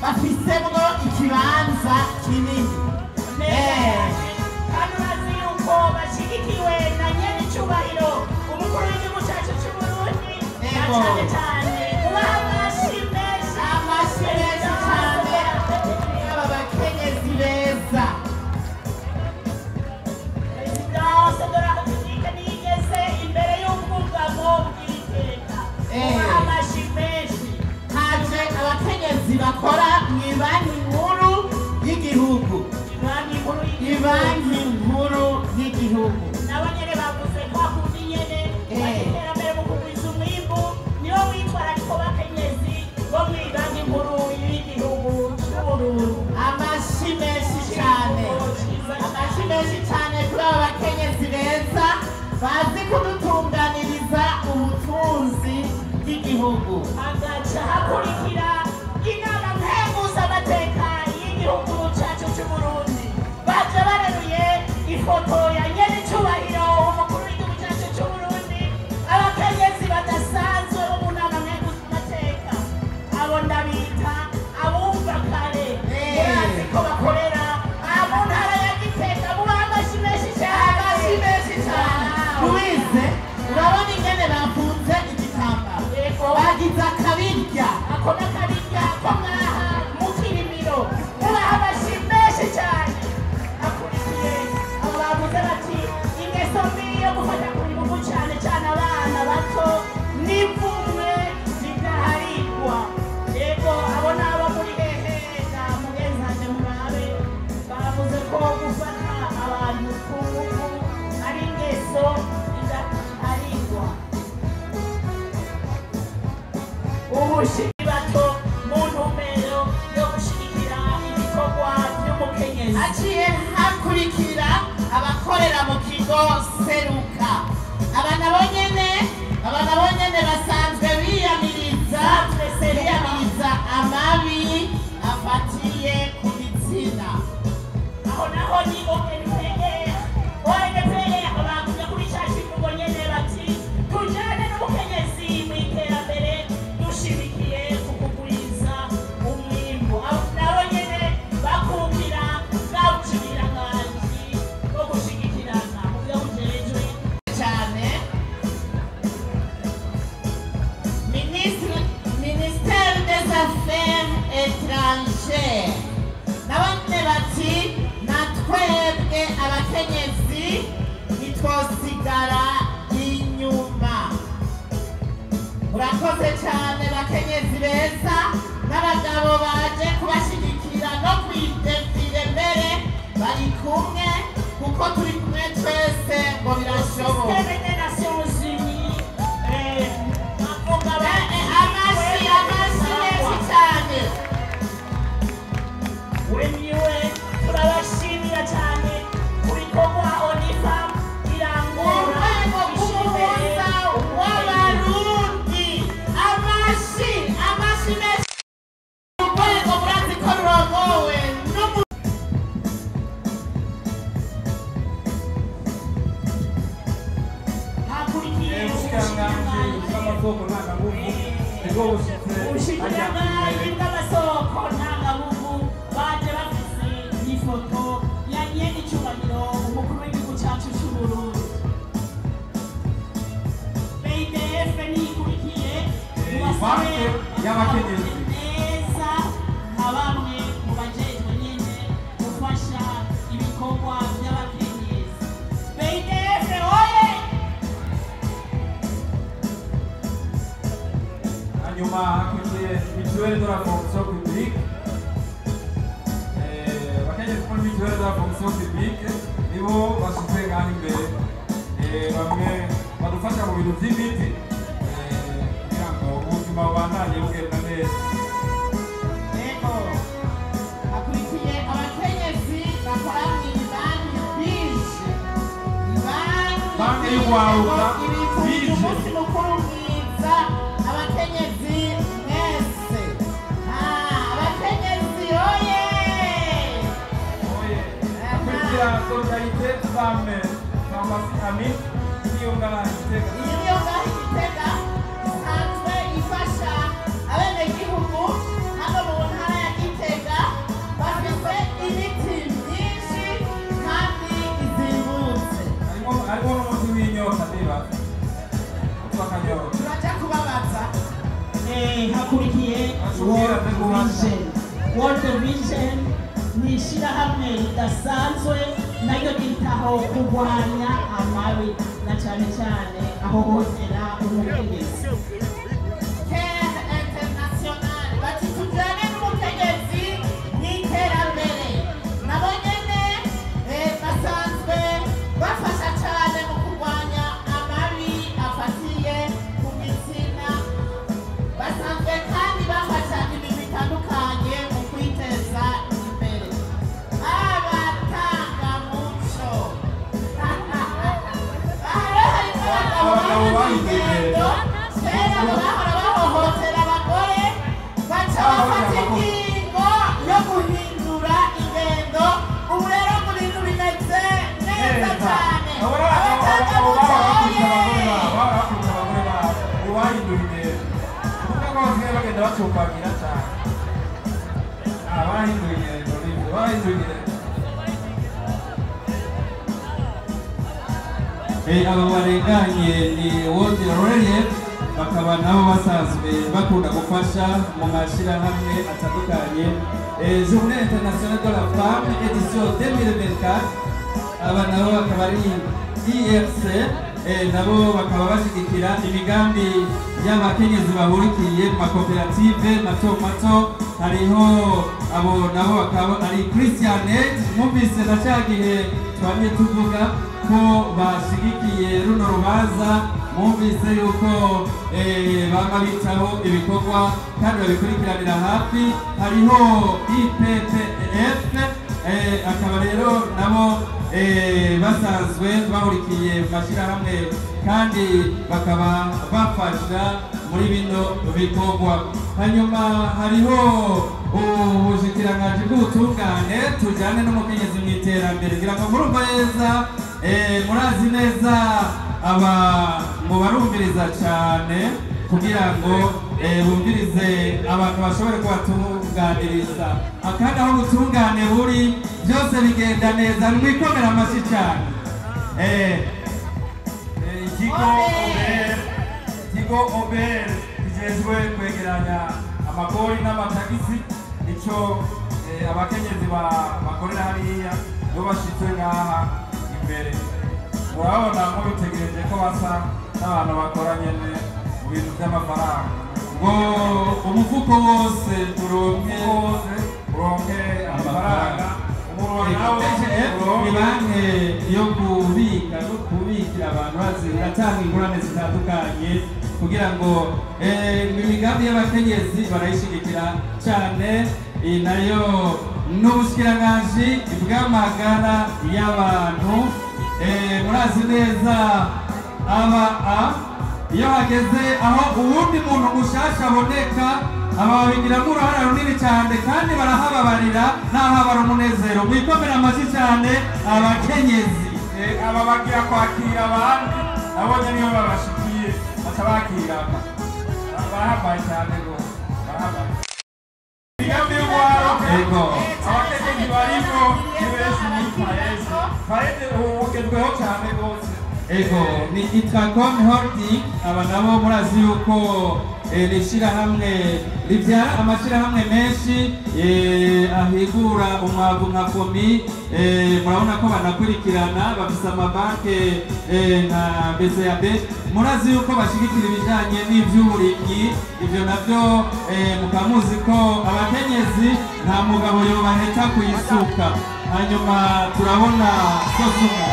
bafisemwo ikibanza kinini. kandi urazi yuko bashyigikiwe na nyenicubahiro umukuru w'igihugu cyacu cy'Uburundi na cyane cyane ubaha amashyi menshi cyane aba bakenyezi beza. Perezidanse de la Republique niyigeze imbere y'ubwugamo bw'iteka ubaha amashyi menshi. Haje abakenyezi bakora mu banki nkuru y'igihugu. Ibanki nkuru y'igihugu nabo nyene bavuze ko akundi nyene iterambere mu kugwiza umwimbu nibo witwarariko bakenyezi bo mw'ibanki nkuru y'igihugu c'Uburundi. Amashyi menshi cyane, amashyi menshi cyane kuri aba bakenyezi beza bazi kudutunganiriza ubutunzi bw'igihugu. Hagaca hakurikira inama mpemuzamateka y'igihugu cacu c'Uburundi baje bareruye ifoto ya nyenicubahiro umukuru w'igihugu cyacu c'Uburundi abakenyezi badasanzwe bo mu nama mpemuzamateka abo ndabita abumva kare murazi ko bakorera mu ntara ya Gitega mubaha amashyi menshi cyane. Amashyi menshi cyane. Louise, urabona ingene bafunze igitambaro bagize akabirya. Ako n'akabirya ko mwaha mu kirimiro mubaha amashyi menshi cyane. Akurikiye abo bavuze bati ingeso mbi yo gufata ku ngufu cyane cyane abana bato n'ipfunwe zidaharigwa. Yego abo nabo muri hehega mugenzane murabe bavuze ko gufata abantu ku ngufu ari ingeso idaharigwa. Ubushiki bato mu ntumbero yo gushigikira ibikorwa by'umukenyezi. Haciye hakurikira abakorera mu kigo Seruka. Aba nabo nyene basanzwe biyamiriza amabi afatiye ku bitsina. Aho naho ni ONPR bavuga kuri cya kivugo nyene bati tujane n'umukenyezi mu iterambere dushimikiye ku kugwiza umwimbu. Abo nabo nyene bakukira bwawucibiranganji bwo gushigikirana mu byo bujejwe cyane. Ministère des Affaires étrangères nabone bati natwebwe abakenyezi ntitwosigara inyuma. Murakoze cyane bakenyezi beza n'abagabo baje kubashigikira no kwiteza imbere bari kumwe kuko turi kumwe twese ngo birashoboka. Amashyi menshi cyane. Wemiwe turabashimira cyane ku bikorwa ONIFAM irangura Urwego rw'umuhuza w'Abarundi. Amashyi menshi. Urwego murazi ko rurongowe hakurikiye ubushikiranganji bw'amasoko ntangabuvu baje bafise ifoto ya nyenicubahiro umukuru w'igihugu cyacu c'Uburundi. BDF niyikurikiye mubasabe neza nka bamwe mu bajejwe nyene gufasha ibikorwa by'abakenyezi. BDF oye! Hanyuma hakurikiye mutuelle de la fonction publique. Abakenyezi muri mutuelle de la fonction publique nibo bashyize ngaho imbere. Bamwe badufasha mu bintu by'imiti kugira ngo ubuzima bubandanye bugenda neza. Yego. Hakurikiye abakenyezi bakora mu ibanki bije. Banki y'urwaruka bije. Umunsi mukuru mwiza abakenyezi mwese. Abakenyezi oye! Hakurikira solidarité femmes pharmacie amie iyo ngaho Gitega. Iyo ngaho Gitega isanzwe ifasha abenegihugu hano mu ntara ya Gitega. hakurikiye World Vision ni ishyirahamwe ridasanzwe naryo ryitaho kurwanya amabi na cyane cyane ahohotera umukenyezi. Care International bati tujyane n'umukenyezi n'iterambere. Nabo nyene basanzwe bafasha cyane mu kurwanya amabi afatiye ku gitsina. Basanzwe kandi bafasha ibintu bitandukanye mu kwiteza imbere. Abatangamuco. Abagabo b'ingendo kera bahora bahohotera abagore baca bafata ingingo yo guhindura ingendo. Ubu rero mu bintu bimeze neza cyane. Abatangamuco bagenda bacumbagira cyane abahinduye ingendo n'ibyo bahinduye aba barenganye ni World Relief bakaba nabo basanzwe bakunda gufasha mu mashyirahamwe atandukanye. Journée internationale de la femme édition 2024 aba nabo bakaba ari IRC nabo bakaba bashyigikira imigambi y'abakenyezi bahurikiye mu makoperative mato mato. Hariho abo nabo bakaba ari Christiane mwumvise na cya gihe twamye tuvuga ko bashyigikiye runo rubanza, mwumvise yuko baba bitaho ibikorwa kandi babikurikiranira hafi. Hariho IPPF akaba rero nabo basanzwe bahurikiye mu mashyirahamwe kandi bakaba bafasha muri bino bikorwa. Hanyuma hariho ubushikiranganji bw'ubutungane tujyane n'umukenyezi mu iterambere. Ngira ngo murumva neza, murazi neza aba mu barumviriza cyane kugira ngo bumvirize abantu bashobore kubatunganiriza. Akandi aho ubutungane buri byose bigenda neza, mwikomera amashyi cyane. Ikigo Obel kijejwe kwegeranya amagori n'amatagisi, icyo abakenyezi bakorera hariya iyo bashitse ngaha imbere urabona nk'ubitegereje ko basa n'abantu bakora nyene mu bintu by'amafaranga, ngo umufuko wose uronke amafaranga. Ni banki yo kubika no kubikira abantu baziratanga ingurane zitandukanye kugira ngo imigambi y'abakenyezi barayishigikira cyane. Nayo n'ubushikiranganji bw'amagara y'abantu. Murazi neza iyo hageze aho uwundi muntu mushasha aboneka ababigiramo uruhare runini cyane kandi barahababarira n'ahabara umunezero. Mwikomera amashyi cyane abakenyezi. Aba bagira kwakira abandi nabonye niyo babashikiye batabakira barahambaye cyane rwose, barahambaye. Imigambi y'urwaruka abakenyezi barimo ni benshi muri Paese ugezweho cyane rwose. Ni Itracom Holding, aba nabo murazi yuko rishyirahamwe ribyara amashyirahamwe menshi ahigura umwavu nka Fomi. Murabona ko banakurikirana, bafise amabanke nka BCAB. Murazi yuko bashyigikira ibijyanye n'iby'uburimyi, ibyo nabyo mukamuzi ko abakenyezi nta mugabo yobaheka kuyisuka. Hanyuma turabona Sosumo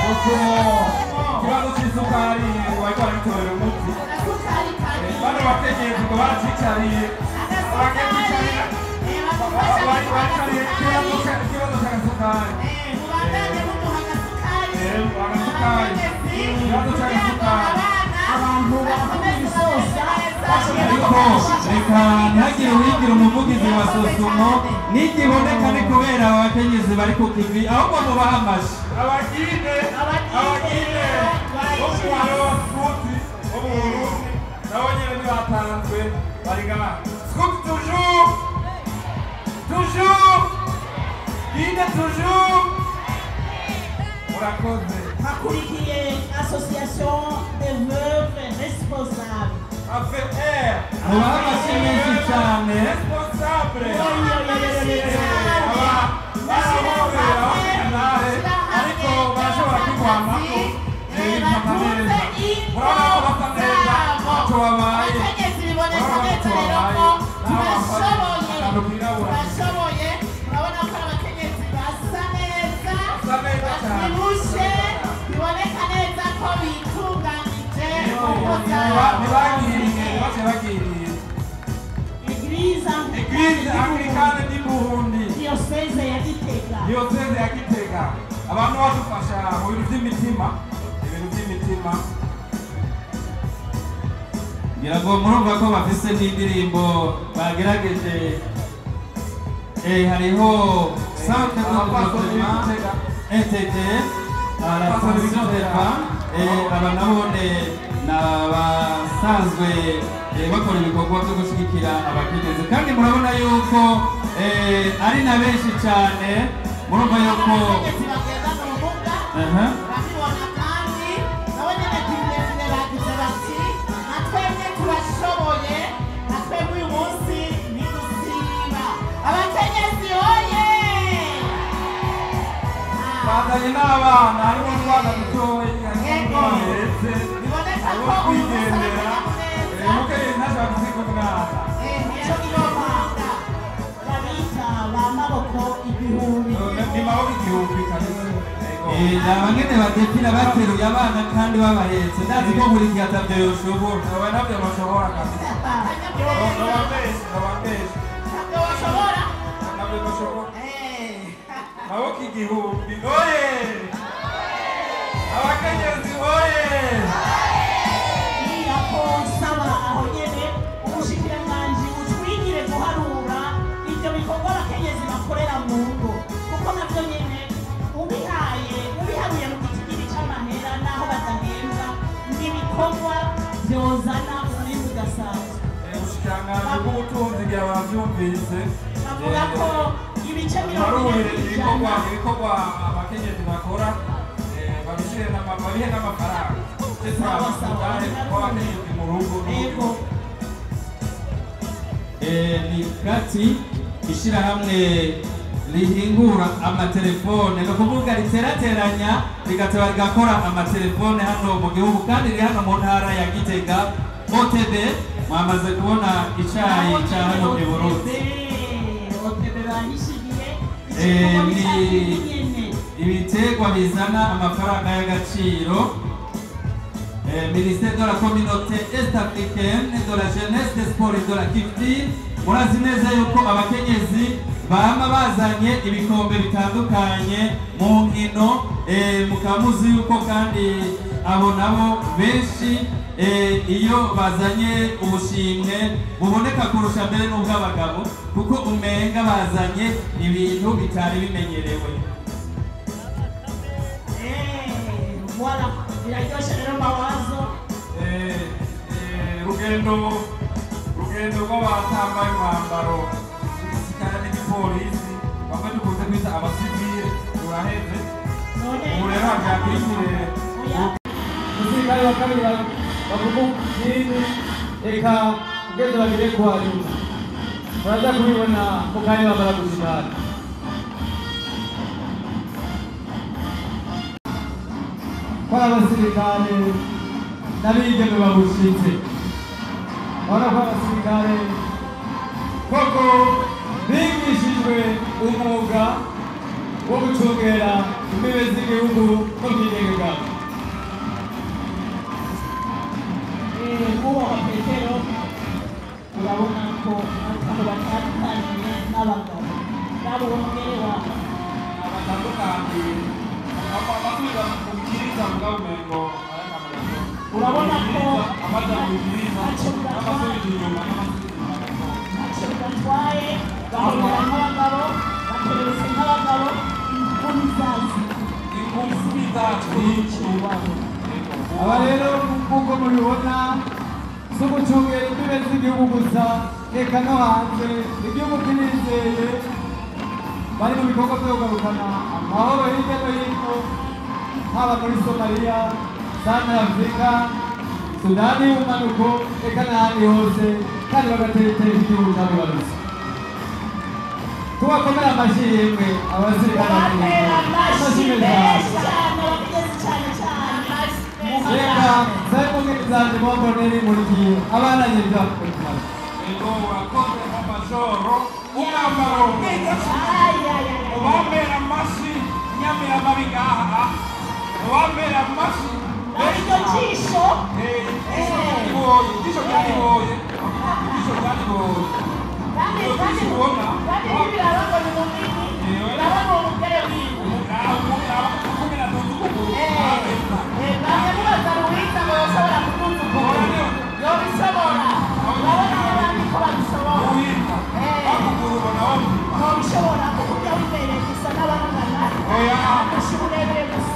ikibazo cy'isukari bariko baritorera umuti. Bano bakenyezi ngo baracicariye bakicarira ikibazo cy'agasukari. Ariko reka ntihagire uwigira umuvugizi wa Sosumo, nigiboneka ni kubera abakenyezi bari ku kivi, ahubwo mubahe amashyi. Abagine bo mu Barundi bo mu Burundi nabo nyene ntibatanzwe bari ngaha. Scoop toujours Guide toujours. Murakoze. Hakurikiye association des veuves responsables. AVR mubahe amashyi menshi cyane. responsable ariko barashobora kwigwanako bifata neza murabona ko basa neza ntacyo babaye abakenyezi biboneka neza rero ko turashoboye urabona ko abakenyezi basa neza babyibushe biboneka neza ko bitunganije ntibagiriye bose bagiriye Eglise Anglicane di Burundi Diocese ya Gitega. Diocese ya Gitega abantu badufasha mu bintu by'imitima ngira ngo murumva ko bafise n'indirimbo bagerageje hariho centre de développement NTT la transition des femmes aba nabone n'abasanzwe bakora ibikorwa byo gushyigikira abakenyezi kandi murabona yuko ari na benshi cyane murumva yuko abakenyezi bagendana ubumuga babibona kandi nabo nyine kirekire bagize bati natwebwe turashoboye natwebwe uyu munsi ntidusiba abakenyezi oye bazanye n'abana harimo n'abana dutoya bahetse biboneka abo ko uyu munsi kwigendera umukenyezi ntashobora gusiga umwana nicyo kiromanga Babita ba maboko igihumbi. ni maboko igihumbi kabisa abangene badepira bateruye abana kandi babahetse ndazi ko buri gihe atavyo yoshobora aba nabyo bashobora kabisa nobambeshe ntabwo bashobora nabyo bashobora maboko igihumbi oye abakenyezi oye Niya ko nsaba aho nyene ubushikiranganji butwigire guharura ibyo bikorwa abakenyezi bakorera mu ngo kuko nabyo nyene ubiharuye mu gitigiri c'amahera n'aho badahembwa n'ibikorwa byozana umwimbu udasanzwe. ubushikiranganji bw'ubutunzi igihe bavyumvise Bavuga ko ibice barurire 40% ibikorwa abakenyezi bakora babishyire babihe n'amafaranga Sawa, sawa. abakenyezi mu rugo Ego. ni kati ishyirahamwe rihingura amatelefone ni ukuvuga riterateranya rigateba rigakora amatelefone hano mu gihugu kandi riri hano mu ntara ya Gitega OTB mwamaze kubona icayi ca hano i Burundi ibiterwa bizana amafaranga y'agaciro ministère de la communauté est africaine de la jeunesse des sports et de la culture murazi neza yuko abakenyezi bama bazanye ibikombe bitandukanye mu nkino mukaba muzi yuko kandi abo nabo benshi iyo bazanye ubushimwe buboneka kurusha mbere n'ubw'abagabo kuko umenga bazanye ibintu bitari bimenyerewe. Voilà, biraryoshe rero mawazo. Rugendo rw'abatambaye umwambaro w'igisirikare n'igipolisi bamwe dukunze kwita abasivile ruraheze ubu rero hagakurikire umusirikare wa kabiri bavuga nini reka ugeze bagire kuhanyuma muraza kubibona mu kanya bamara gushikana kwa abasirikare n'abigeme babushitse urabona ko abasirikare koko bigishijwe umwuga wo gucungera imbibe z'igihugu no kwidega bwabo. Kubaha Petero urabona ko abantu batandukanye n'abagabo nabo bongere wawe abatandukanye abasubira mu bikiriza mugabo umengo urabona ko amaze mu bikiriza n'amasubira inyuma ntacyo bidatwaye bahongera nk'abagabo bateretse nk'abagabo inkumi zazi inkumi zacu nyinshi aba rero nk'uko mubibona si ugucungera imbibe z'igihugu gusa reka no hanze igihugu kinizeye bari mu bikorwa byo kugarukana amahoro hirya no hino haba muri somaliya santara afurika Sudani y'ubumanuko eka n'ahandi hose kandi bagatera igihugu cy'abibarutse. Tubakomere amashyi yemwe abasirikare reka sabe mugeni zanje mbonere murikiye abana nyirwa kutumara. Ego urakoze mu majoro umwambaro mwiza cyane. Ubambera amashyi nyamira amabi ngaha. Ubambera amashyi iryo jisho ijisho ryariboye kandi birabona ni munini urabona umugere wiwe bamwe mubaza ruwiza ngo yoshobora kuduza ukuguru yobishobora urabona abandi ko babishobora ntobishobora kuko ujya wibereye gusa n'abangana kurusha uburebure gusa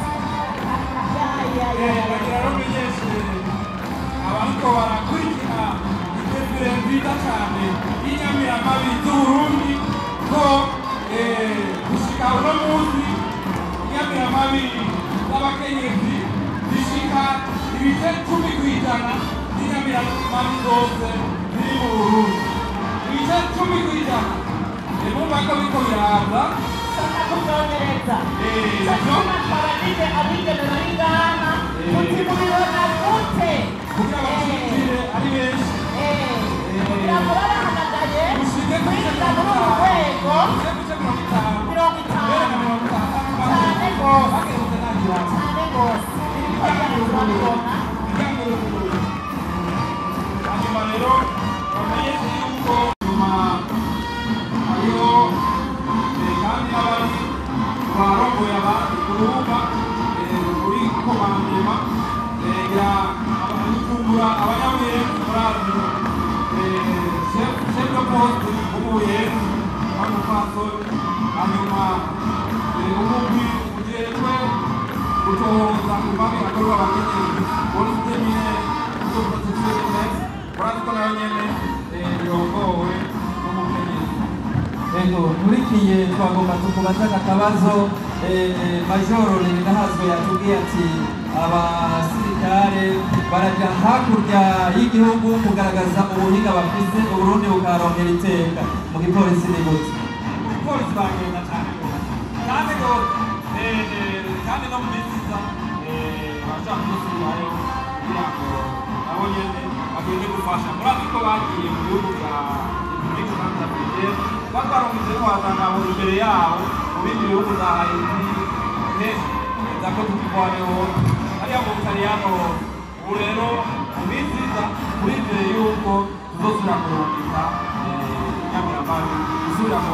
abariko barakurikira itembere nziza cyane y'inyamiramabi z'Uburundi ko gushika uno munsi inyamiramabi z'abakenyezi zishika ibice 10% y'inyamiramabi zose ziri mu Burundi. Ibice 10% mumva ko biriko biraza kubyongereza cyatuma twarabije abigeme bari ngaha tuti mubibona gute kugira abashikire ari benshi kugira ngo babahamagaye kwinjira muri uru rwego 50 cyane rwose cyane rwose ibikorwa turabibona hanyuma rero bamenye yuko nyuma hariho kandi n'abari barongoye abandi kurubuga kuri komandema abanyabujumbura abanyabuyenzi murazi chef de poste w'umuyenzi w'umupfasoni hanyuma umugwi ujejwe gutohoza ku mabi akorwa abakenyezi police demine zo protection des mères murazi ko nayo nyene irongowe n'umukenyezi. Ego murikiye twagomba tukubaza akabazo Majoro Ninahazwe yatubwiye ati abasirikare baraja hakurya y'igihugu kugaragaza ubuhinga bafise Uburundi bukaronkera iteka mu gipolisi ni gute? Polisi bagenda cyane kandi kandi no mu misiza abashaka gusubirayo kugira ngo nabo nyene bagende gufasha murazi ko bagiye mu gihugu cya Repubulika Iharanira Demokarasi bakarongeze kuhazana imbere yaho mu bindi bihugu za Haiti za Cote d'Ivoire hariya mu Butaliyano. Ubu rero mu misiza turizeye yuko tuzosubira kurungika inyamiramabi isubira mu